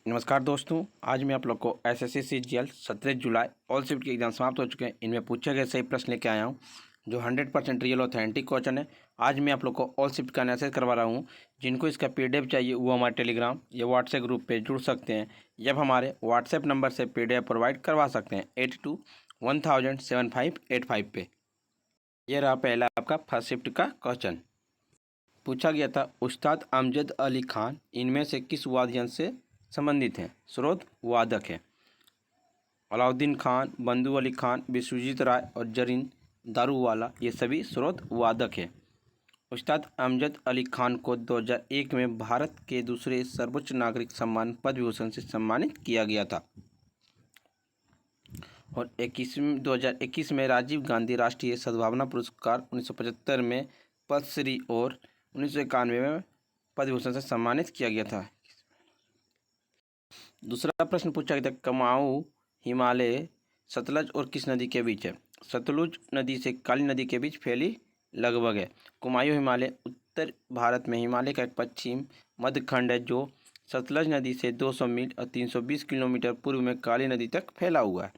नमस्कार दोस्तों, आज मैं आप लोग को एसएससी सीजीएल 17 जुलाई ऑल शिफ्ट के एग्जाम समाप्त हो चुके हैं। इनमें पूछे गए सही प्रश्न लेके आया हूँ जो 100% रियल ऑथेंटिक क्वेश्चन है। आज मैं आप लोग को ऑल शिफ्ट का एनालिसिस करवा रहा हूँ। जिनको इसका पीडीएफ चाहिए वो हमारे टेलीग्राम या व्हाट्सएप ग्रुप पे जुड़ सकते हैं या हमारे व्हाट्सएप नंबर से पीडीएफ प्रोवाइड करवा सकते हैं 82107585 पे। यह रहा पहला आपका फर्स्ट शिफ्ट का क्वेश्चन। पूछा गया था उस्ताद अमजद अली खान इनमें से किस वाद्ययंत्र से संबंधित हैं? स्रोत वादक है। अलाउद्दीन खान, बंधु अली खान, विश्वजीत राय और जरीन दारूवाला ये सभी स्रोत वादक हैं। उस्ताद अमजद अली खान को 2001 में भारत के दूसरे सर्वोच्च नागरिक सम्मान पद्म विभूषण से सम्मानित किया गया था और 2021 में राजीव गांधी राष्ट्रीय सद्भावना पुरस्कार, 1975 में पद्मश्री और 1991 में पद्म विभूषण से सम्मानित किया गया था। दूसरा प्रश्न पूछा गया था कुमाऊं हिमालय सतलज और किस नदी के बीच है? सतलुज नदी से काली नदी के बीच फैली लगभग है। कुमाऊं हिमालय उत्तर भारत में हिमालय का एक पश्चिम मध्य खंड है जो सतलज नदी से 200 मील और 320 किलोमीटर पूर्व में काली नदी तक फैला हुआ है।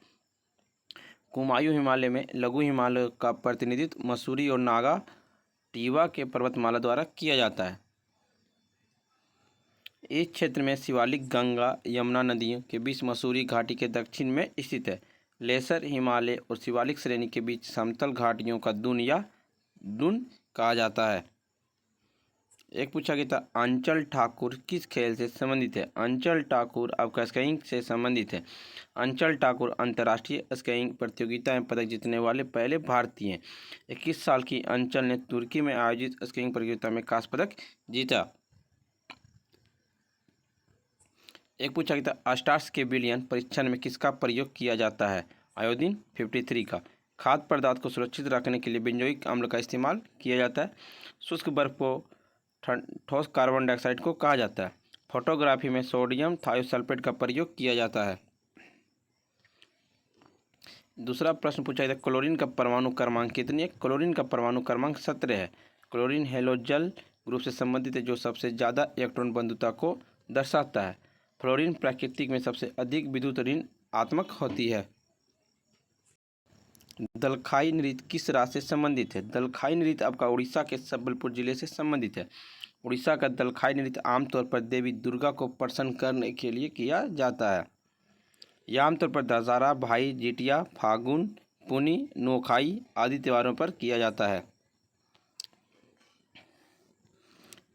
कुमाऊं हिमालय में लघु हिमालय का प्रतिनिधित्व मसूरी और नागा टीवा के पर्वतमाला द्वारा किया जाता है। इस क्षेत्र में शिवालिक गंगा यमुना नदियों के बीच मसूरी घाटी के दक्षिण में स्थित है। लेसर हिमालय और शिवालिक श्रेणी के बीच समतल घाटियों का दून या दून कहा जाता है। एक पूछा गया था अंचल ठाकुर किस खेल से संबंधित है? अंचल ठाकुर आपका स्कीइंग से संबंधित है। अंचल ठाकुर अंतर्राष्ट्रीय स्कीइंग प्रतियोगिता में पदक जीतने वाले पहले भारतीय हैं। 21 साल की अंचल ने तुर्की में आयोजित स्कीइंग प्रतियोगिता में कांस्य पदक जीता। एक पूछा गया था स्टार्स के विलयन परीक्षण में किसका प्रयोग किया जाता है? आयोडीन 53 का। खाद्य पदार्थ को सुरक्षित रखने के लिए बेंजोइक अम्ल का इस्तेमाल किया जाता है। शुष्क बर्फ को ठोस कार्बन डाइऑक्साइड को कहा जाता है। फोटोग्राफी में सोडियम थायोसल्फेट का प्रयोग किया जाता है। दूसरा प्रश्न पूछा गया था क्लोरीन का परमाणु क्रमांक कितनी है? क्लोरीन का परमाणु क्रमांक 17 है। क्लोरीन हेलोजल ग्रुप से संबंधित है जो सबसे ज़्यादा इलेक्ट्रॉन बंधुता को दर्शाता है। फ्लोरीन प्रकृति में सबसे अधिक विद्युत ऋणात्मक होती है। दलखाई नृत्य किस राज्य से संबंधित है? दलखाई नृत्य आपका उड़ीसा के संबलपुर जिले से संबंधित है। उड़ीसा का दलखाई नृत्य आमतौर पर देवी दुर्गा को प्रसन्न करने के लिए किया जाता है। यह आमतौर पर दशहरा, भाई जिटिया, फागुन, पुनी, नोखाई आदि त्योहारों पर किया जाता है।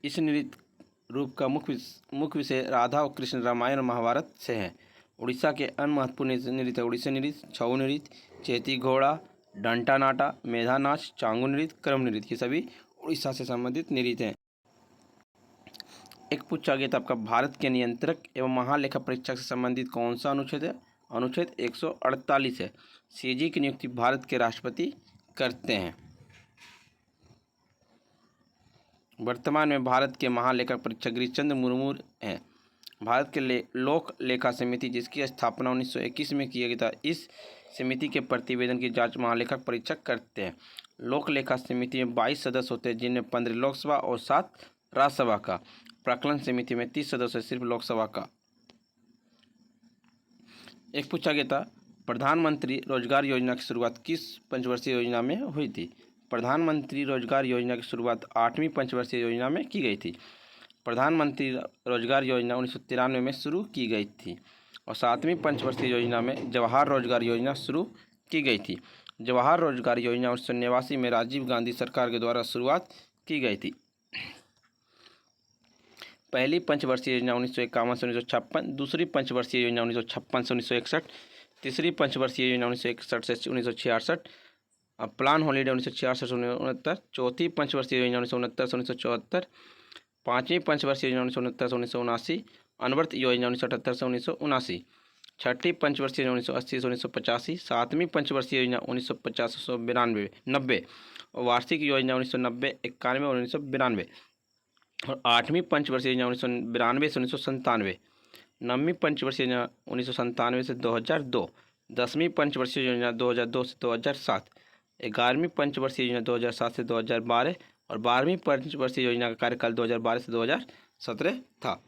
इस नृत्य रूप का मुख्य विषय राधा और कृष्ण रामायण और महाभारत से है। उड़ीसा के अन्य महत्वपूर्ण नृत्य उड़ीसी नृत्य, छऊ नृत्य, चेती घोड़ा, डंटा नाटा, मेधा नाच, चांगू नृत्य, क्रम नृत्य, ये सभी उड़ीसा से संबंधित नृत्य हैं। एक पूछा गया था आपका भारत के नियंत्रक एवं महालेखा परीक्षक से संबंधित कौन सा अनुच्छेद है? अनुच्छेद 148 है। सीजी की नियुक्ति भारत के राष्ट्रपति करते हैं। वर्तमान में भारत के महालेखा परीक्षक गिरीशचंद्र मुर्मू हैं। भारत के लोक लेखा समिति जिसकी स्थापना 1921 में किया गया था, इस समिति के प्रतिवेदन की जांच महालेखक परीक्षक करते हैं। लोक लेखा समिति में 22 सदस्य होते हैं जिनमें 15 लोकसभा और 7 राज्यसभा का। प्राक्कलन समिति में 30 सदस्य सिर्फ लोकसभा का। एक पूछा गया था प्रधानमंत्री रोजगार योजना की शुरुआत किस पंचवर्षीय योजना में हुई थी? प्रधानमंत्री रोजगार योजना की शुरुआत 8वीं पंचवर्षीय योजना में की गई थी। प्रधानमंत्री रोजगार योजना 1993 में शुरू की गई थी और 7वीं पंचवर्षीय योजना में जवाहर रोजगार योजना शुरू की गई थी। जवाहर रोजगार योजना 1989 में राजीव गांधी सरकार के द्वारा शुरुआत की गई थी। पहली पंचवर्षीय योजना 1951 से 1956, दूसरी पंचवर्षीय योजना 1956 से 1961, तीसरी पंचवर्षीय योजना 1961 से 1966, प्लान हॉलीडे 1966 से 1969, चौथी पंचवर्षीय योजना 1969 से 1974, पाँचवीं पंचवर्षीय योजना 1969 से 1979, अनवर्त योजना 1978 से 1979, छठी पंचवर्षीय योजना 1980 से 1985, सातवीं पंचवर्षीय योजना 1950 से 1990 और वार्षिक योजना 1990, 91 और 1992 और आठवीं पंचवर्षीय योजना 1992 से 1997, नवीं पंचवर्षीय योजना 1997 से 2002, 10वीं पंचवर्षीय योजना 2002 से 2007, 11वीं पंचवर्षीय योजना 2007 से 2012 और 12वीं पंचवर्षीय योजना का कार्यकाल 2012 से 2017 था।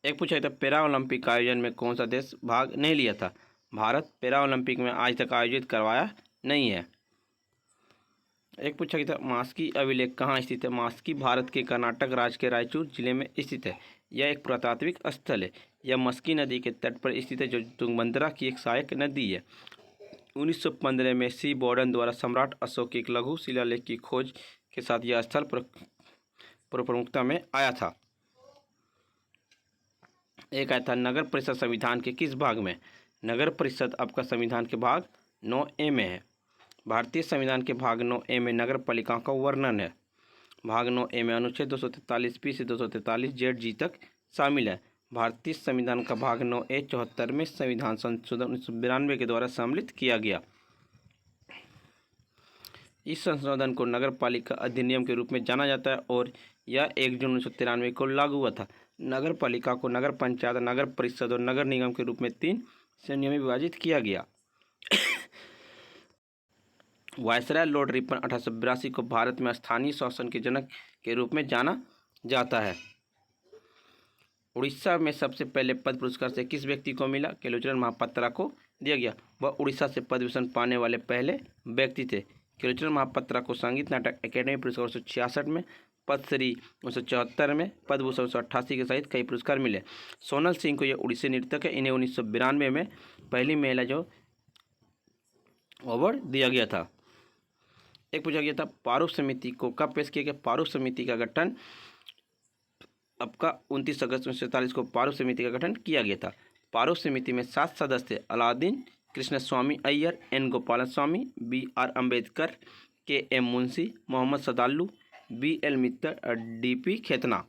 एक पूछा गया था पैरा ओलंपिक आयोजन में कौन सा देश भाग नहीं लिया था? भारत पैरा ओलंपिक में आज तक आयोजित करवाया नहीं है। एक पूछा गया था मास्की अभिलेख कहाँ स्थित है? मास्की भारत के कर्नाटक राज्य के रायचूर जिले में स्थित है। यह एक पुरातात्विक स्थल है। यह मस्की नदी के तट पर स्थित है, जो तुंगभद्रा की एक सहायक नदी है। 1915 में सी बॉर्डन द्वारा सम्राट अशोक के एक लघु शिलालेख की खोज के साथ यह स्थल प्रमुखता में आया था। एक आया था नगर परिषद संविधान के किस भाग में? नगर परिषद आपका संविधान के भाग 9A में है। भारतीय संविधान के भाग 9A में नगर पालिकाओं का वर्णन है। भाग 9A में अनुच्छेद 243B से 243ZG तक शामिल है। भारतीय संविधान का भाग 9A 74वें संविधान संशोधन 1992 के द्वारा सम्मिलित किया गया। इस संशोधन को नगर पालिका अधिनियम के रूप में जाना जाता है और यह 1 जून 1993 को लागू हुआ था। नगर पालिका को नगर पंचायत, नगर परिषद और नगर निगम के रूप में 3 श्रेणियों में विभाजित किया गया। वायसराय लॉर्ड रिपन 1882 को भारत में स्थानीय शासन के जनक के रूप में जाना जाता है। उड़ीसा में सबसे पहले पद्म पुरस्कार से किस व्यक्ति को मिला? केलुचरण महापात्रा को दिया गया। वह उड़ीसा से पद्म विभूषण पाने वाले पहले व्यक्ति थे। केलुचरण महापात्रा को संगीत नाटक अकेडमी पुरस्कार 1966 में, पद्मश्री 1974 में, पद्म भूषण 1988 के सहित कई पुरस्कार मिले। सोनल सिंह को यह उड़ीसी नर्तक है। इन्हें 1992 में पहली महिला जो अवार्ड दिया गया था। एक पूछा गया था प्रारूप समिति को कब पेश किया गया? प्रारूप समिति का गठन आपका 29 अगस्त 1947 को प्रारूप समिति का गठन किया गया था। प्रारूप समिति में 7 सदस्य Alladi Krishnaswami Ayyar, N Gopalaswami, BR Ambedkar, KM Munshi, Mohammad Saadulla, BL Mitter और DP खेतना।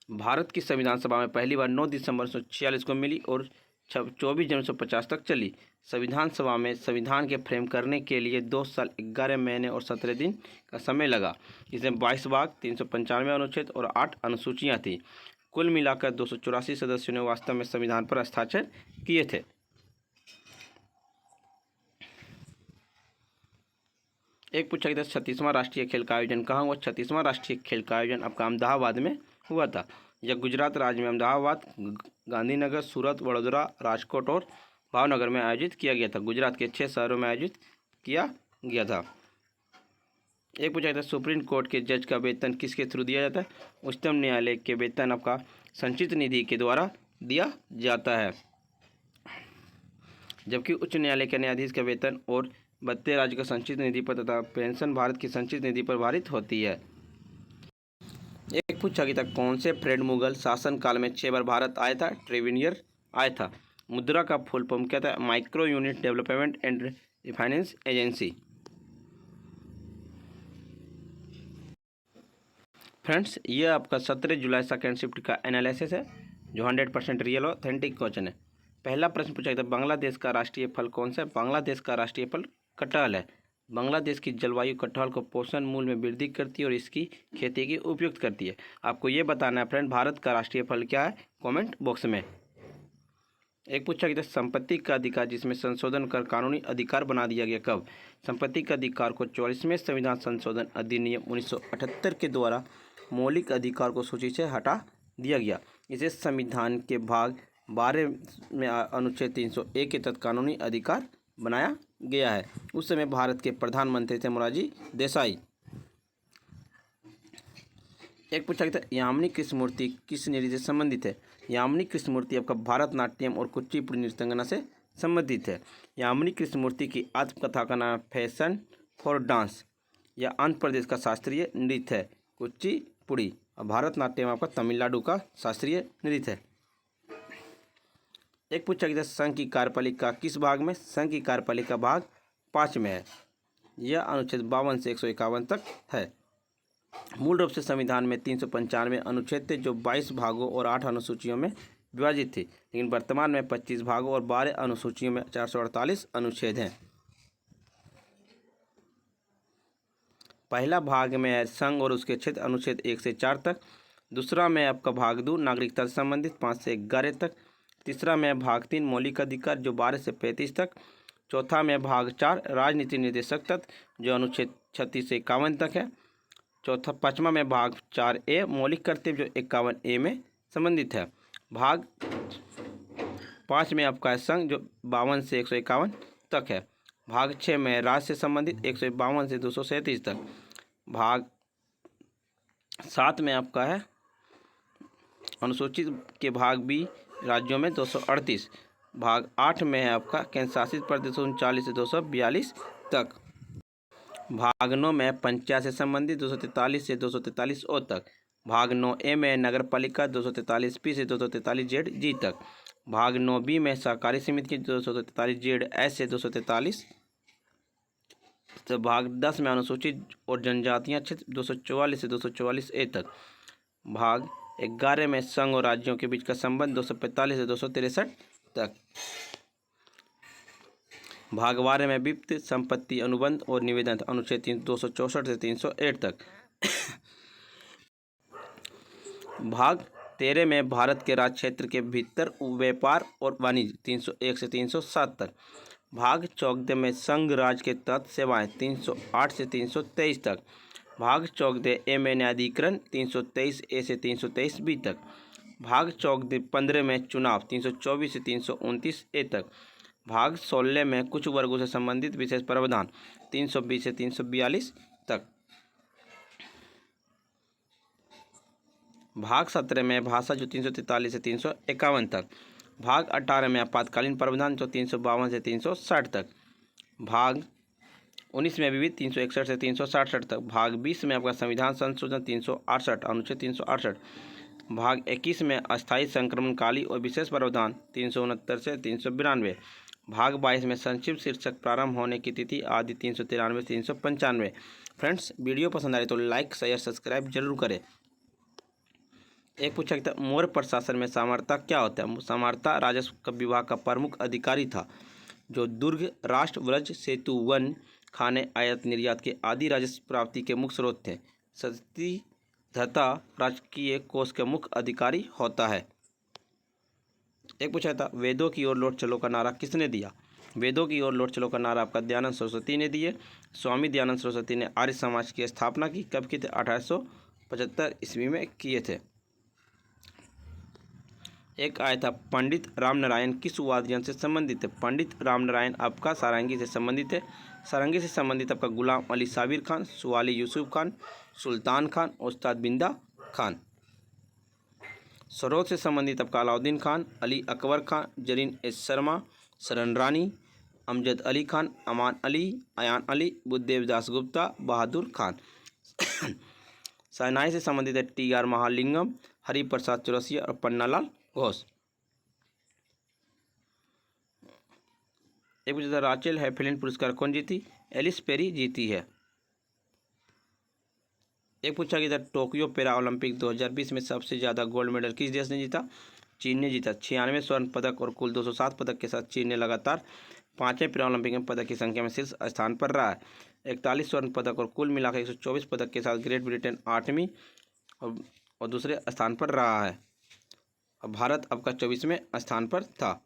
भारत की संविधान सभा में पहली बार 9 दिसंबर 1946 को मिली और 24 जनवरी 1950 तक चली। संविधान सभा में संविधान के फ्रेम करने के लिए 2 साल 11 महीने और 17 दिन का समय लगा। इसमें 22 भाग, 395 अनुच्छेद और 8 अनुसूचियाँ थीं। कुल मिलाकर 284 सदस्यों ने वास्तव में संविधान पर हस्ताक्षर किए थे। एक पूछा गया था 36वां राष्ट्रीय खेल का आयोजन कहाँ हुआ? 36वां राष्ट्रीय खेल का आयोजन आपका अहमदाबाद में हुआ था। यह गुजरात राज्य में अहमदाबाद, गांधीनगर, सूरत, वडोदरा, राजकोट और भावनगर में आयोजित किया गया था। गुजरात के 6 शहरों में आयोजित किया गया था। एक पूछा गया था सुप्रीम कोर्ट के जज का वेतन किसके थ्रू दिया जाता है? उच्चतम न्यायालय के वेतन आपका संचित निधि के द्वारा दिया जाता है, जबकि उच्च न्यायालय के न्यायाधीश का वेतन और 32 राज्य का संचित निधि पर तथा पेंशन भारत की संचित निधि पर भारित होती है। एक पूछा गया था कौन से फ्रेड मुगल शासनकाल में 6 बार भारत आया था? ट्रेवेनियर आया था। मुद्रा का फुल फॉर्म क्या था? Micro unit development and finance agency. Friends, ये आपका 17 जुलाई सेकेंड शिफ्ट का एनालिसिस है, जो 100% रियल और ऑथेंटिक क्वेश्चन है। पहला प्रश्न पूछा गया था बांग्लादेश का राष्ट्रीय फल कौन सा है? बांग्लादेश का राष्ट्रीय फल कटहल है। बांग्लादेश की जलवायु कटहल को पोषण मूल्य में वृद्धि करती है और इसकी खेती की उपयुक्त करती है। आपको ये बताना है फ्रेंड, भारत का राष्ट्रीय फल क्या है? कमेंट बॉक्स में। एक पूछा गया था संपत्ति का अधिकार जिसमें संशोधन कर कानूनी अधिकार बना दिया गया कब? संपत्ति का अधिकार को 44वें संविधान संशोधन अधिनियम 1978 के द्वारा मौलिक अधिकार को सूची से हटा दिया गया। इसे संविधान के भाग 12 में अनुच्छेद 301 के तहत कानूनी अधिकार बनाया गया है। उस समय भारत के प्रधानमंत्री थे मोरारजी देसाई। एक पूछा गया था यामिनी कृष्णमूर्ति किस नृत्य से संबंधित है? यामिनी कृष्णमूर्ति आपका भारतनाट्यम और कुचिपुड़ी नृत्यांगना से संबंधित है। यामिनी कृष्णमूर्ति की आत्मकथा का नाम फैशन फॉर डांस। यह आंध्र प्रदेश का शास्त्रीय नृत्य है कुचिपुड़ी, और भारतनाट्यम आपका तमिलनाडु का शास्त्रीय नृत्य है। एक पूछा गया था संघ की कार्यपालिका किस भाग में? संघ की कार्यपालिका भाग 5 में है। यह अनुच्छेद 52 से 151 तक है। मूल रूप से संविधान में 395 अनुच्छेद थे, जो 22 भागों और 8 अनुसूचियों में विभाजित थे, लेकिन वर्तमान में 25 भागों और 12 अनुसूचियों में 448 अनुच्छेद हैं। पहला भाग में है संघ और उसके क्षेत्र, अनुच्छेद 1 से 4 तक। दूसरा में आपका भाग 2 नागरिकता से संबंधित 5 से 11 तक। तीसरा में भाग 3 मौलिक अधिकार जो 12 से 35 तक। चौथा में भाग 4 राजनीति निर्देशक तत्व जो अनुच्छेद 36 से 51 तक है। चौथा पाँचवा में भाग 4A मौलिक कर्तव्य जो 51A में संबंधित है। भाग 5 में आपका है संघ जो 52 से 151 तक है। भाग 6 में राज्य से संबंधित 152 से 237 तक। भाग 7 में आपका है अनुसूचित के भाग बी राज्यों में 238। भाग 8 में है आपका केंद्र शासित प्रदेश 39 से 242 तक। भाग 9 में पंचायत से संबंधित 243 से 243 ओ तक। भाग 9A में नगर पालिका 243P से 243ZG तक। भाग 9B में सहकारी समिति की 243ZS से 243। तो भाग 10 में अनुसूचित और जनजातियां क्षेत्र 244 से 244A तक। भाग 11 में संघ और राज्यों के बीच का संबंध 245 से 263 तक। भाग 12 में वित्त संपत्ति अनुबंध और निवेदन अनुच्छेद 264 से 308 तक। भाग 13 में भारत के राज्य क्षेत्र के भीतर व्यापार और वाणिज्य 301 से 307 तक। भाग 14 में संघ राज्य के तहत सेवाएं 308 से 323 तक। भाग 14A में न्यायाधिकरण 323A से 323B तक। भाग 15 में चुनाव 324 से 329A तक। भाग 16 में कुछ वर्गों से संबंधित विशेष प्रावधान 320 से 342 तक। भाग 17 में भाषा जो 343 से 351 तक। भाग 18 में आपातकालीन प्रावधान जो 352 से 360 तक। भाग 19 में विविध 361 से 367 तक। भाग 20 में आपका संविधान संशोधन 368 अनुच्छेद 368। भाग 21 में अस्थायी संक्रमणकाली और विशेष प्रावधान 369 से 392। भाग 22 में संक्षिप्त शीर्षक प्रारंभ होने की तिथि आदि 393 से 395। फ्रेंड्स, वीडियो पसंद आए तो लाइक शेयर सब्सक्राइब जरूर करें। एक पूछा गया था मौर्य प्रशासन में सामर्ता क्या होता है। सामर्ता राजस्व विभाग का प्रमुख अधिकारी था जो दुर्ग राष्ट्र व्रज सेतु वन खाने आयात निर्यात के आदि राजस्व प्राप्ति के मुख्य स्रोत थे। सती धता राजकीय कोष के मुख्य अधिकारी होता है। एक पूछा था वेदों की ओर लौट चलो का नारा किसने दिया। वेदों की ओर लौट चलो का नारा आपका दयानंद सरस्वती ने दिए। स्वामी दयानंद सरस्वती ने आर्य समाज की स्थापना की। कब की थे? 1875 ईस्वी में किए थे। एक आया था पंडित रामनारायण किस वाद्ययंत्र से संबंधित है। पंडित रामनारायण आपका सारंगी से संबंधित है। सारंगी से संबंधित आपका गुलाम अली साबिर खान, सुवाली यूसुफ खान, सुल्तान खान, उस्ताद बिंदा खान। सरोद से संबंधित आपका अलाउद्दीन खान, अली अकबर खान, जरीन एस शर्मा, शरण रानी, अमजद अली खान, अमान अली, अयान अली, बुद्धदेव दास गुप्ता, बहादुर खान। शहनाई से संबंधित है TR महालिंगम, हरिप्रसाद चौरसिया और पन्नालाल घोष। एक पूछा था राचेल हैफेलिन पुरस्कार कौन जीती। एलिस पेरी जीती है। एक पूछा गया था टोक्यो पैरा ओलंपिक 2020 में सबसे ज़्यादा गोल्ड मेडल किस देश ने जीता। चीन ने जीता। 96 स्वर्ण पदक और कुल 207 पदक के साथ चीन ने लगातार 5वें पैरा ओलंपिक में पदक की संख्या में शीर्ष स्थान पर रहा है। 41 स्वर्ण पदक और कुल मिलाकर 124 पदक के साथ ग्रेट ब्रिटेन 8वीं और दूसरे स्थान पर रहा है। भारत आपका 24वें स्थान पर था।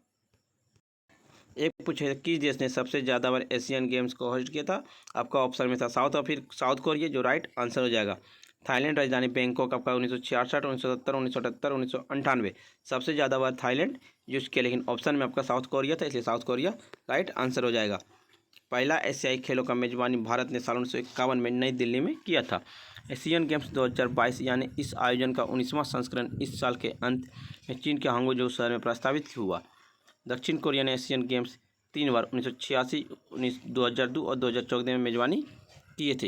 एक पूछे किस देश ने सबसे ज़्यादा बार एशियन गेम्स को होस्ट किया था। आपका ऑप्शन में था साउथ कोरिया जो राइट आंसर हो जाएगा। थाईलैंड राजधानी बैंकॉक आपका 1966, 1970, 1978, 1998 सबसे ज़्यादा बार थाईलैंड यूज किया, लेकिन ऑप्शन में आपका साउथ कोरिया था, इसलिए साउथ कोरिया राइट आंसर हो जाएगा। पहला एशियाई खेलों का मेजबानी भारत ने साल 1951 में नई दिल्ली में किया था। एशियन गेम्स 2022 यानी इस आयोजन का 19वां संस्करण इस साल के अंत में चीन के हांगझोउ शहर में प्रस्तावित हुआ। दक्षिण कोरिया ने एशियन गेम्स 3 बार 1986, 2002 और 2014 में मेजबानी किए थे।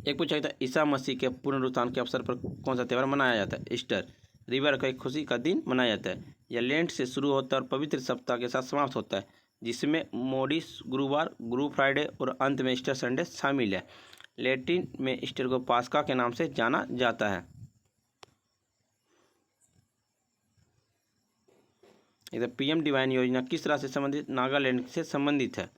एक पूछा गया था ईसा मसीह के पुनरुत्थान के अवसर पर कौन सा त्यौहार मनाया जाता है। ईस्टर रिवर का एक खुशी का दिन मनाया जाता है। यह लेंट से शुरू होता है और पवित्र सप्ताह के साथ समाप्त होता है, जिसमें मोडिस गुरुवार, गुरु फ्राइडे और अंत में ईस्टर संडे शामिल है। लैटिन में ईस्टर को पास्का के नाम से जाना जाता है। इधर PM डिवाइन योजना किस राज्य से संबंधित। नागालैंड से संबंधित है।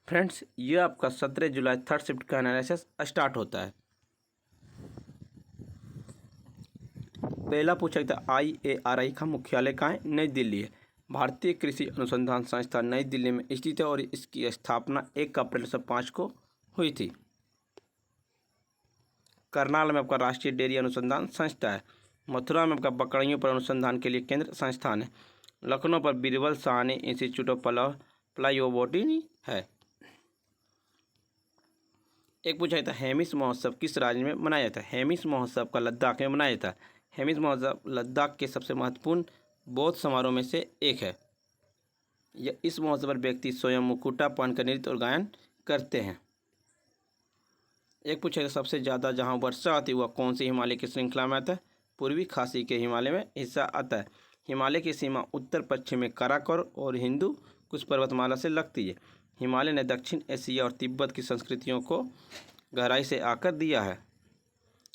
फ्रेंड्स, ये आपका 17 जुलाई थर्ड शिफ्ट का एनालिसिस स्टार्ट होता है। पहला पूछा गया IARI का मुख्यालय कहाँ है। नई दिल्ली है। भारतीय कृषि अनुसंधान संस्थान नई दिल्ली में स्थित है और इसकी स्थापना 1 अप्रैल 1905 को हुई थी। करनाल में आपका राष्ट्रीय डेयरी अनुसंधान संस्था है। मथुरा में आपका बकरियों पर अनुसंधान के लिए केंद्र संस्थान है। लखनऊ पर बीरबल साहनी इंस्टीट्यूट ऑफ प्लाइओबोटनी है। एक पूछा जाता है हेमिस महोत्सव किस राज्य में मनाया जाता है? हेमिस महोत्सव का लद्दाख में मनाया जाता है। हेमिस महोत्सव लद्दाख के सबसे महत्वपूर्ण बौद्ध समारोह में से एक है। यह इस महोत्सव पर व्यक्ति स्वयं मुकुटा पहनकर नृत्य और गायन करते हैं। एक पूछा जाता सबसे ज़्यादा जहाँ वर्षा आती है वह कौन सी हिमालय की श्रृंखला में आता है? पूर्वी खासी के हिमालय में हिस्सा आता है। हिमालय की सीमा उत्तर पश्चिम में काराकोरम और हिंदू कुश पर्वतमाला से लगती है। हिमालय ने दक्षिण एशिया और तिब्बत की संस्कृतियों को गहराई से आकर दिया है।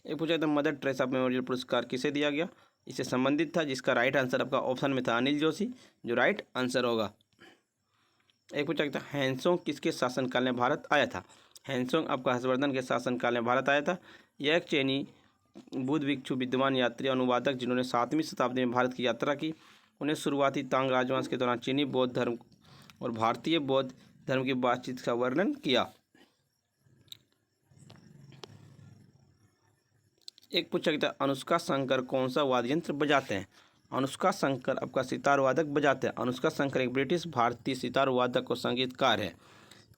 एक पूछा था मदर टेरेसा मेमोरियल पुरस्कार किसे दिया गया? इससे संबंधित था, जिसका राइट आंसर आपका ऑप्शन में था अनिल जोशी, जो राइट आंसर होगा। एक पूछा था हैंसोंग किसके शासनकाल में भारत आया था? हैंसोंग आपका हर्षवर्धन के शासनकाल में भारत आया था। यह एक चीनी बुद्ध भिक्षु विद्वान यात्री अनुवादक जिन्होंने 7वीं शताब्दी में भारत की यात्रा की। उन्हें शुरुआती तांग राजवंश के दौरान चीनी बौद्ध धर्म और भारतीय बौद्ध धर्म की बातचीत का वर्णन किया। एक पूछा गया अनुष्का शंकर कौन सा वाद्य यंत्र बजाते हैं? अनुष्का शंकर आपका सितार वादक बजाते हैं। अनुष्का शंकर एक ब्रिटिश भारतीय सितार वादक और संगीतकार है।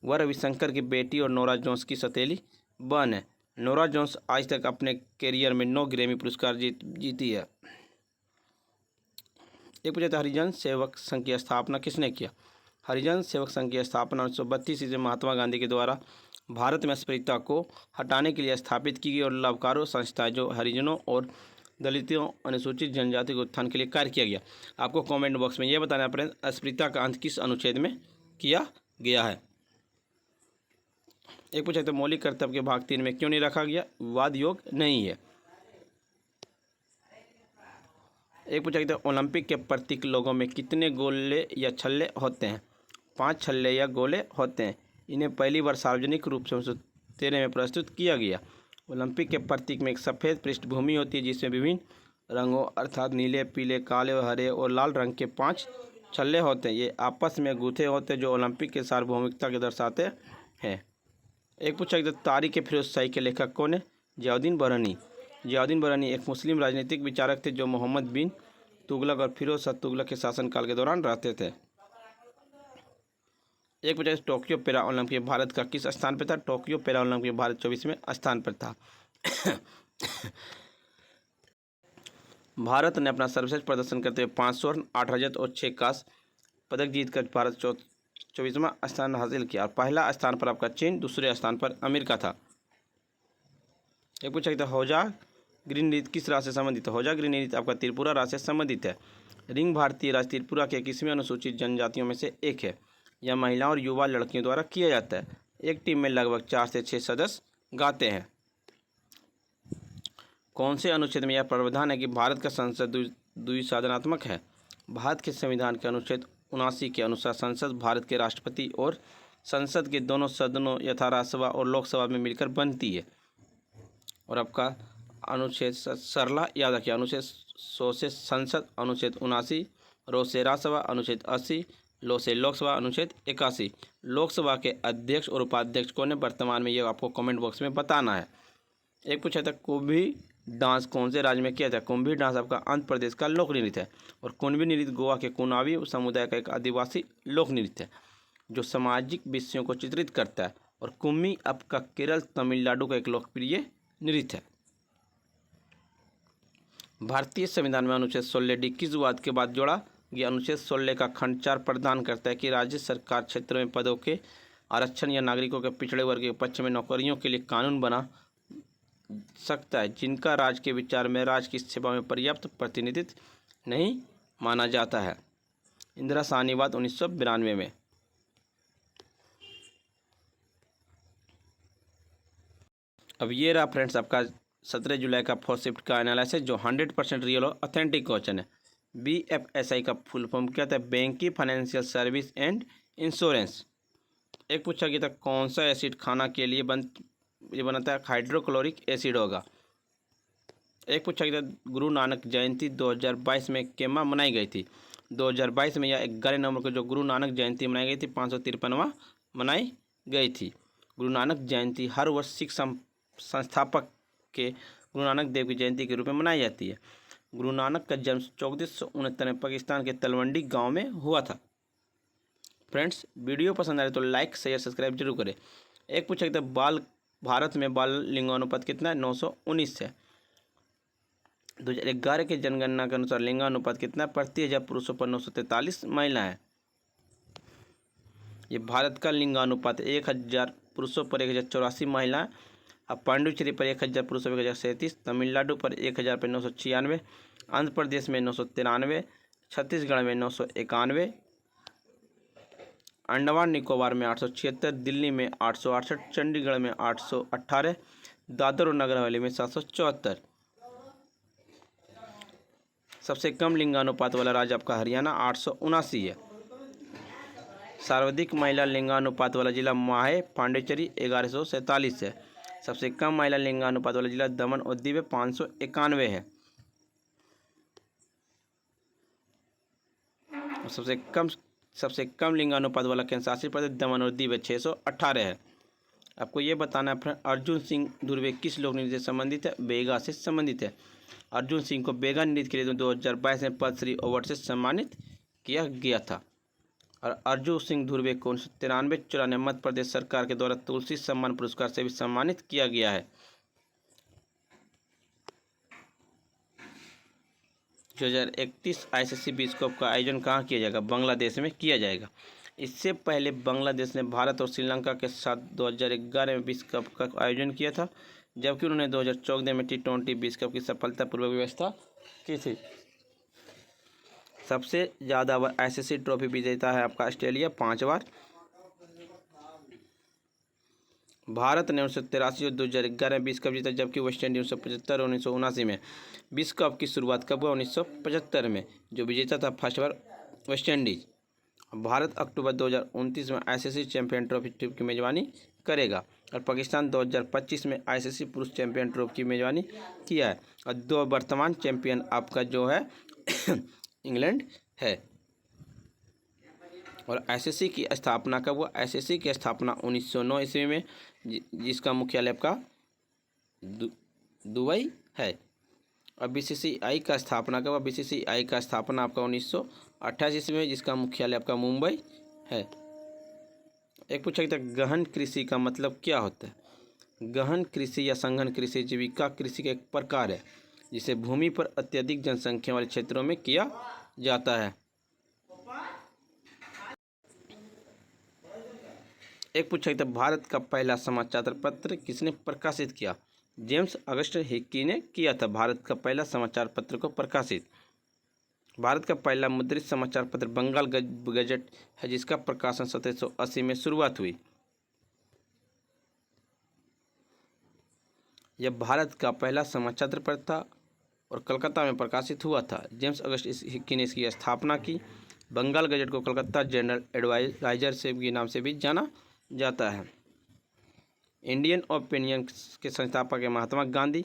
वह रविशंकर की बेटी और नोरा जोन्स की सौतेली बहन है। नोरा जोन्स आज तक अपने करियर में 9 ग्रैमी पुरस्कार जीती है। एक पूछा था हरिजन सेवक संघ की स्थापना किसने किया? हरिजन सेवक संघ की स्थापना 1932 ईस्वी में महात्मा गांधी के द्वारा भारत में अस्पृश्यता को हटाने के लिए स्थापित की गई और लाभकारी संस्था है जो हरिजनों और दलितों अनुसूचित जनजाति के उत्थान के लिए कार्य किया गया। आपको कमेंट बॉक्स में यह बताना पड़ेगा अस्पृश्यता का अंत किस अनुच्छेद में किया गया है। एक पूछा तो मौलिक कर्तव्य के भाग 3 में क्यों नहीं रखा गया? विवाद योग्य नहीं है। एक पूछा गया ओलंपिक के प्रतीक लोगों में कितने गोले या छल्ले होते हैं? 5 छल्ले या गोले होते हैं। इन्हें पहली बार सार्वजनिक रूप से 1913 में प्रस्तुत किया गया। ओलंपिक के प्रतीक में एक सफ़ेद पृष्ठभूमि होती है जिसमें विभिन्न रंगों अर्थात नीले, पीले, काले, हरे और लाल रंग के 5 छल्ले होते हैं। ये आपस में गूंथे होते हैं जो ओलंपिक के सार्वभौमिकता के दर्शाते हैं। एक पूछा गया तारीख फिरोजशाही के लेखक कौन है? जियाउद्दीन बरनी। जियाउद्दीन बरनी एक मुस्लिम राजनीतिक विचारक थे जो मोहम्मद बिन तुगलक और फिरोज शाह तुगलक के शासनकाल के दौरान रहते थे। एक पूछा टोक्यो पैरा ओलंपिक भारत का किस स्थान पर था? टोक्यो पैरा ओलंपिक भारत 24वें स्थान पर था। भारत ने अपना सर्वश्रेष्ठ प्रदर्शन करते हुए 5 स्वर्ण, 8 रजत और 6 कांस्य पदक जीतकर भारत 24वां स्थान हासिल किया। पहला स्थान पर आपका चीन, दूसरे स्थान पर अमेरिका था। एक पूछा गया हौजा ग्रीन नीति किस राज्य से संबंधित है? हौजा ग्रीन नीति आपका त्रिपुरा राज्य से संबंधित है। रिंग भारतीय राज्य त्रिपुरा के 21वीं अनुसूचित जनजातियों में से एक है। यह महिलाओं और युवा लड़कियों द्वारा किया जाता है। एक टीम में लगभग 4 से 6 सदस्य गाते हैं। कौन से अनुच्छेद में यह प्रावधान है कि भारत का संसद द्विसदनात्मक है? भारत के संविधान के अनुच्छेद 79 के अनुसार संसद भारत के राष्ट्रपति और संसद के दोनों सदनों यथा राज्यसभा और लोकसभा में मिलकर बनती है। और आपका अनुच्छेद सरला याद रखिए अनुच्छेद 100 से संसद, अनुच्छेद 79 रो से राज्यसभा, अनुच्छेद 80 लो से लोकसभा, अनुच्छेद 81 लोकसभा के अध्यक्ष और उपाध्यक्ष कौन है वर्तमान में? ये आपको कमेंट बॉक्स में बताना है। एक पूछा था कुंभी डांस कौन से राज्य में किया था? कुंभी डांस आपका आंध्र प्रदेश का लोक नृत्य है। और कुंभी नृत्य गोवा के कुनावी समुदाय का एक आदिवासी लोक नृत्य है जो सामाजिक विषयों को चित्रित करता है। और कुम्मी आपका केरल तमिलनाडु का एक लोकप्रिय नृत्य है। भारतीय संविधान में अनुच्छेद 16D किस वाद के बाद जोड़ा गया? अनुच्छेद 16 का खंड 4 प्रदान करता है कि राज्य सरकार क्षेत्र में पदों के आरक्षण या नागरिकों के पिछड़े वर्ग के पक्ष में नौकरियों के लिए कानून बना सकता है जिनका राज्य के विचार में राज्य की सेवा में पर्याप्त प्रतिनिधित्व नहीं माना जाता है। इंदिरा साहनीवाद 1992 में। अब ये रहा फ्रेंड्स आपका 17 जुलाई का फर्स्ट शिफ्ट का एनालिसिस जो 100% रियल और ऑथेंटिक क्वेश्चन है। BFSI का फुल फॉर्म क्या था? Banking, financial service and insurance. एक पूछा गया था कौन सा एसिड खाना के लिए बनता है? हाइड्रोक्लोरिक एसिड होगा। एक पूछा गया था गुरु नानक जयंती 2022 में केमा मनाई गई थी? 2022 में, या 11 नवंबर को जो गुरु नानक जयंती मनाई गई थी 553वां मनाई गई थी। गुरु नानक जयंती हर वर्ष सिख संस्थापक के गुरु नानक देव की जयंती के रूप में मनाई जाती है। गुरु नानक का जन्म 1469 में पाकिस्तान के तलवंडी गांव में हुआ था। फ्रेंड्स, वीडियो पसंद आए तो लाइक शेयर सब्सक्राइब जरूर करें। एक पूछा गया था भारत में बाल लिंगानुपात कितना है? 919 है। 2011 की जनगणना के अनुसार लिंगानुपात कितना प्रति 1000 पुरुषों पर 943 महिलाएं। ये भारत का लिंगानुपात 1000 पुरुषों पर 1084 महिलाएं। अब पांडुचेरी पर 1000 पुरुषों पर 1037, तमिलनाडु पर 1000 पर 996, आंध्र प्रदेश में 993, छत्तीसगढ़ में 991, अंडमान निकोबार में 876, दिल्ली में 868, चंडीगढ़ में 818, दादर और नगर हवेली में 774। सबसे कम लिंगानुपात वाला राज्य आपका हरियाणा 879 है। सर्वाधिक महिला लिंगानुपात वाला जिला माहे पांडिचेरी 1147 है। सबसे कम महिला लिंगानुपात वाला जिला दमन और दीव 591 है। सबसे कम लिंगानुपात वाला केंद्रशासित प्रदेश दमन और दीव 618 है। आपको ये बताना है अर्जुन सिंह धुर्वे किस लोक नृत्य से संबंधित है? बेगा से संबंधित है। अर्जुन सिंह को बेगा नृत्य के लिए 2022 में पद्मश्री अवार्ड से सम्मानित किया गया था। और अर्जुन सिंह धुर्वे को 93-94 मध्य प्रदेश सरकार के द्वारा तुलसी सम्मान पुरस्कार से भी सम्मानित किया गया है। 2031 आईसीसी विश्व कप का आयोजन कहाँ किया जाएगा? बांग्लादेश में किया जाएगा। इससे पहले बांग्लादेश ने भारत और श्रीलंका के साथ 2011 में विश्व कप का आयोजन किया था, जबकि उन्होंने 2014 में T20 विश्व कप की सफलतापूर्वक व्यवस्था की थी। सबसे ज़्यादा बार आईसीसी ट्रॉफी विजेता है आपका ऑस्ट्रेलिया 5 बार। भारत ने 1983 और 2011 में विश्व कप जीता, जबकि वेस्ट इंडीज 1975 और 1979 में। विश्व कप की शुरुआत कब हुआ? 1975 में। जो विजेता था फर्स्ट बार वेस्ट इंडीज। भारत अक्टूबर 2029 में आईसीसी चैंपियन ट्रॉफी की मेजबानी करेगा और पाकिस्तान 2025 में आईसीसी पुरुष चैंपियन ट्रॉफी की मेजबानी किया है। और 2 वर्तमान चैंपियन आपका जो है इंग्लैंड है। और आईसीसी की स्थापना कब हुआ? आईसीसी की स्थापना 1909 ईस्वी में, जिसका मुख्यालय आपका दुबई है। और बीसीसीआई का स्थापना कब हुआ? बीसीसीआई का स्थापना आपका 1928 ईस्वी में, जिसका मुख्यालय आपका मुंबई है। एक पूछा गया था गहन कृषि का मतलब क्या होता है? गहन कृषि या संघन कृषि जीविका कृषि का एक प्रकार है, जिसे भूमि पर अत्यधिक जनसंख्या वाले क्षेत्रों में किया जाता है। एक पूछा गया था भारत का पहला समाचार पत्र किसने प्रकाशित किया? जेम्स अगस्ट हिक्की ने किया था भारत का पहला समाचार पत्र को प्रकाशित। भारत का पहला मुद्रित समाचार पत्र बंगाल गजट है, जिसका प्रकाशन 1780 में शुरुआत हुई। यह भारत का पहला समाचार पत्र था और कलकत्ता में प्रकाशित हुआ था। जेम्स अगस्ट हिक्की ने इसकी स्थापना की। बंगाल गजट को कलकत्ता जनरल एडवाइजर से के नाम से भी जाना जाता है। इंडियन ओपिनियन के संस्थापक है महात्मा गांधी।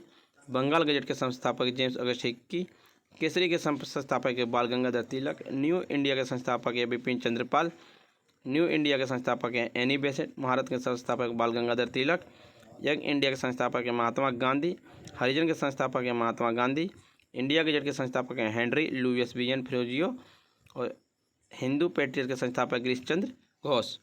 बंगाल गजट के संस्थापक जेम्स अगस्ट हिक्की। केसरी के संस्थापक है बाल गंगाधर तिलक। न्यू इंडिया के संस्थापक है बिपिन चंद्र पाल। न्यू इंडिया के संस्थापक हैं एनी बेसेंट। भारत के संस्थापक बाल गंगाधर तिलक। यंग इंडिया के संस्थापक है महात्मा गांधी। हरिजन के संस्थापक है महात्मा गांधी। इंडिया गजट के संस्थापक हैं हेनरी लुइस विजन फ्रोजियो। और हिंदू पेट्रियट के संस्थापक गिरीश चंद्र घोष।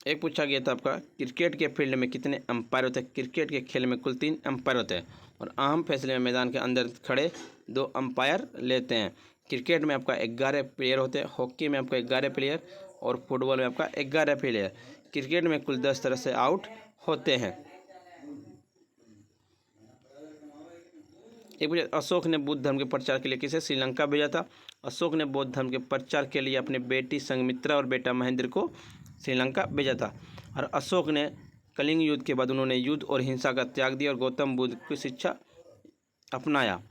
एक पूछा गया था आपका क्रिकेट के फील्ड में कितने अंपायर होते हैं? क्रिकेट के खेल में कुल 3 अंपायर होते हैं और अहम फैसले में मैदान के अंदर खड़े 2 अंपायर लेते हैं। क्रिकेट में आपका 11 प्लेयर होते हैं, हॉकी में आपका 11 प्लेयर और फुटबॉल में आपका 11 प्लेयर। क्रिकेट में कुल 10 तरह से आउट होते हैं। एक पूछा अशोक ने बुद्ध धर्म के प्रचार के लिए किसे श्रीलंका भेजा था? अशोक ने बौद्ध धर्म के प्रचार के लिए अपने बेटी संघमित्रा और बेटा महेंद्र को श्रीलंका भेजा था। और अशोक ने कलिंग युद्ध के बाद उन्होंने युद्ध और हिंसा का त्याग दिया और गौतम बुद्ध की शिक्षा अपनाया।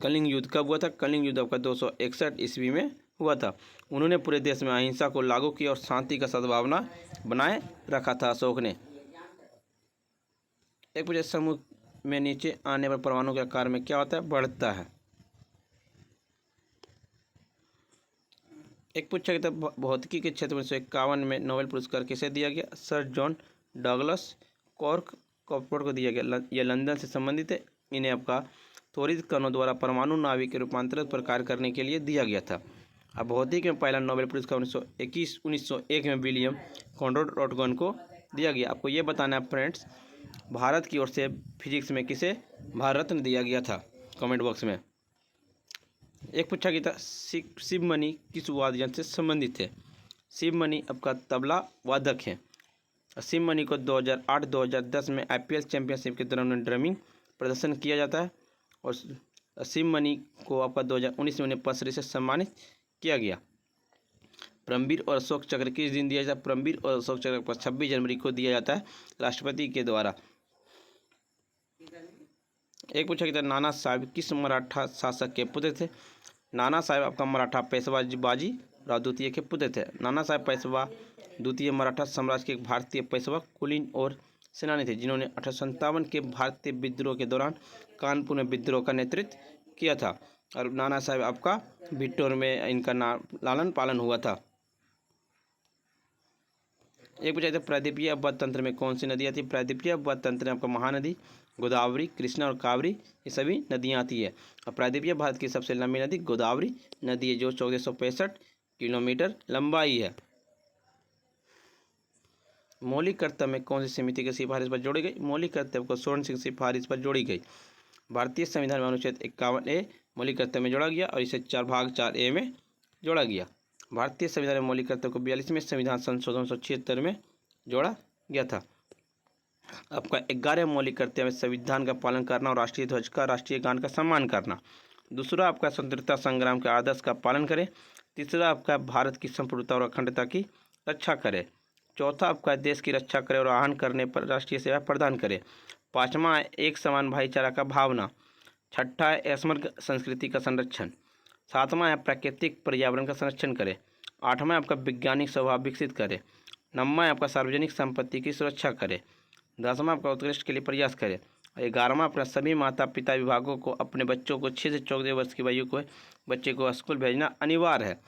कलिंग युद्ध कब हुआ था? कलिंग युद्ध आपका 261 ईस्वी में हुआ था। उन्होंने पूरे देश में अहिंसा को लागू किया और शांति का सद्भावना बनाए रखा था अशोक ने। एक पूछे समूह में नीचे आने पर परमाणु के आकार में क्या होता है, बढ़ता है। एक पूछा गया था भौतिकी के क्षेत्र में 1951 में नोबेल पुरस्कार किसे दिया गया, सर जॉन डगलस कॉर्पोरेट को दिया गया। यह लंदन से संबंधित है। इन्हें आपका त्वरित कणों द्वारा परमाणु नाभिक के रूपांतरण पर कार्य करने के लिए दिया गया था। अब भौतिकी में पहला नोबेल पुरस्कार 1901 में विलियम कॉनराड रॉटगन को दिया गया। आपको ये बताना है फ्रेंड्स, भारत की ओर से फिजिक्स में किसे भारत रत्न दिया गया था, कमेंट बॉक्स में। एक पूछा गया था शिव मणि किस वाद्य यंत्र से संबंधित है। शिव मणि आपका तबला वादक है। शिव मणि को 2008-2010 में IPL चैंपियनशिप के दौरान ड्रमिंग प्रदर्शन किया जाता है। और शिव मणि को आपका 2019 में उन्हें पद्मश्री से सम्मानित किया गया। परमवीर और अशोक चक्र किस दिन दिया जाता है, परमवीर और अशोक चक्र पर 26 जनवरी को दिया जाता है राष्ट्रपति के द्वारा। एक पूछा गया था नाना साहब किस मराठा शासक के पुत्र थे। नाना साहेब आपका मराठा पेशवा बाजी राव द्वितीय के पुत्र थे। नाना साहेब पेशवा द्वितीय मराठा साम्राज्य के भारतीय पेशवा कुलीन और सेनानी थे, जिन्होंने 1857 के भारतीय विद्रोह के दौरान कानपुर में विद्रोह का नेतृत्व किया था। और नाना साहेब आपका बिट्टोर में इनका नाम लालन पालन हुआ था। एक पूछा था प्रायद्वीपीय अपवाद तंत्र में कौन सी नदी आती है। प्रायद्वीपीय अपवाद तंत्र में आपका महानदी, गोदावरी, कृष्णा और कावेरी, ये सभी नदियाँ आती है। और प्रायद्वीपीय भारत की सबसे लंबी नदी गोदावरी नदी है, जो 1465 किलोमीटर लंबाई है। मौलिक कर्तव्य में कौन सी समिति की सिफारिश पर जोड़ी गई। मौलिक कर्तव्य को स्वर्ण सिंह सिफारिश पर जोड़ी गई। भारतीय संविधान में अनुच्छेद 51A मौलिक कर्तव्य में जोड़ा गया और इसे 4/4A में जोड़ा गया। भारतीय संविधान में मौलिक कर्तव्य को 42वें संविधान संशोधन 1976 में जोड़ा गया था। आपका 11 मौलिक कर्तव्य में संविधान का पालन करना और राष्ट्रीय ध्वज का राष्ट्रीय गान का सम्मान करना। दूसरा आपका स्वतंत्रता संग्राम के आदर्श का पालन करें। तीसरा आपका भारत की संप्रभुता और अखंडता की रक्षा करे। चौथा आपका देश की रक्षा करे और आहन करने पर राष्ट्रीय सेवा प्रदान करे। पाँचवा एक समान भाईचारा का भावना। छठा है असमग्र संस्कृति का संरक्षण। सातवां है प्राकृतिक पर्यावरण का संरक्षण करे। आठवां आपका वैज्ञानिक स्वभाव विकसित करे। नौवां आपका सार्वजनिक संपत्ति की सुरक्षा करे। 10वां आपका उत्कृष्ट के लिए प्रयास करे। और 11वां अपना सभी माता पिता विभागों को अपने बच्चों को 6 से 14 वर्ष की आयु को बच्चे को स्कूल भेजना अनिवार्य है।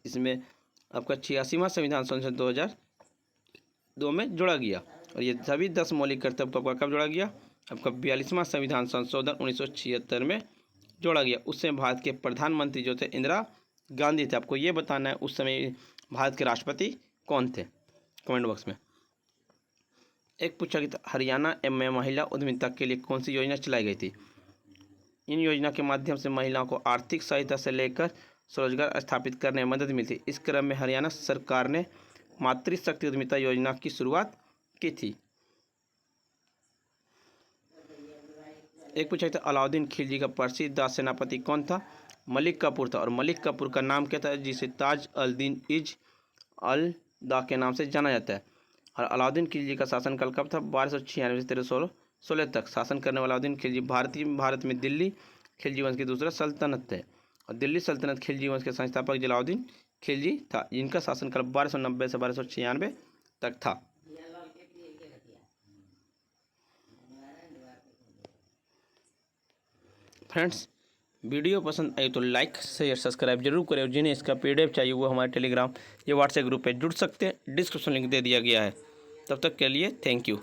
इसमें आपका 86वां संविधान संशोधन 2002 में जोड़ा गया। और ये सभी 10 मौलिक कर्तव्य को कब जोड़ा गया, आपका 42वां संविधान संशोधन 1976 में जोड़ा गया। उस समय भारत के प्रधानमंत्री जो थे इंदिरा गांधी थे। आपको ये बताना है उस समय भारत के राष्ट्रपति कौन थे, कमेंट बॉक्स में। एक पूछा गया हरियाणा में महिला उद्यमिता के लिए कौन सी योजना चलाई गई थी। इन योजना के माध्यम से महिलाओं को आर्थिक सहायता से लेकर स्वरोजगार स्थापित करने में मदद मिलती। इस क्रम में हरियाणा सरकार ने मातृशक्ति उद्यमिता योजना की शुरुआत की थी। एक पूछा था अलाउद्दीन खिलजी का प्रसिद्ध सेनापति कौन था। मलिक काफूर था। और मलिक काफूर का नाम क्या था, जिसे ताज अल दीन इज अल दा के नाम से जाना जाता है। और अलाउद्दीन खिलजी का शासनकाल कब था, 1296 से 1316 तक शासन करने वाला अलाउद्दीन खिलजी भारत में दिल्ली खिलजी वंश की दूसरा सल्तनत है। और दिल्ली सल्तनत खिलजी वंश के संस्थापक जलाउद्दीन खिलजी था, जिनका शासनकाल 1290 से 1296 तक था। फ्रेंड्स, वीडियो पसंद आई तो लाइक शेयर सब्सक्राइब जरूर करें। और जिन्हें इसका PDF चाहिए वो हमारे टेलीग्राम या व्हाट्सएप ग्रुप पे जुड़ सकते हैं। डिस्क्रिप्शन लिंक दे दिया गया है। तब तक के लिए थैंक यू।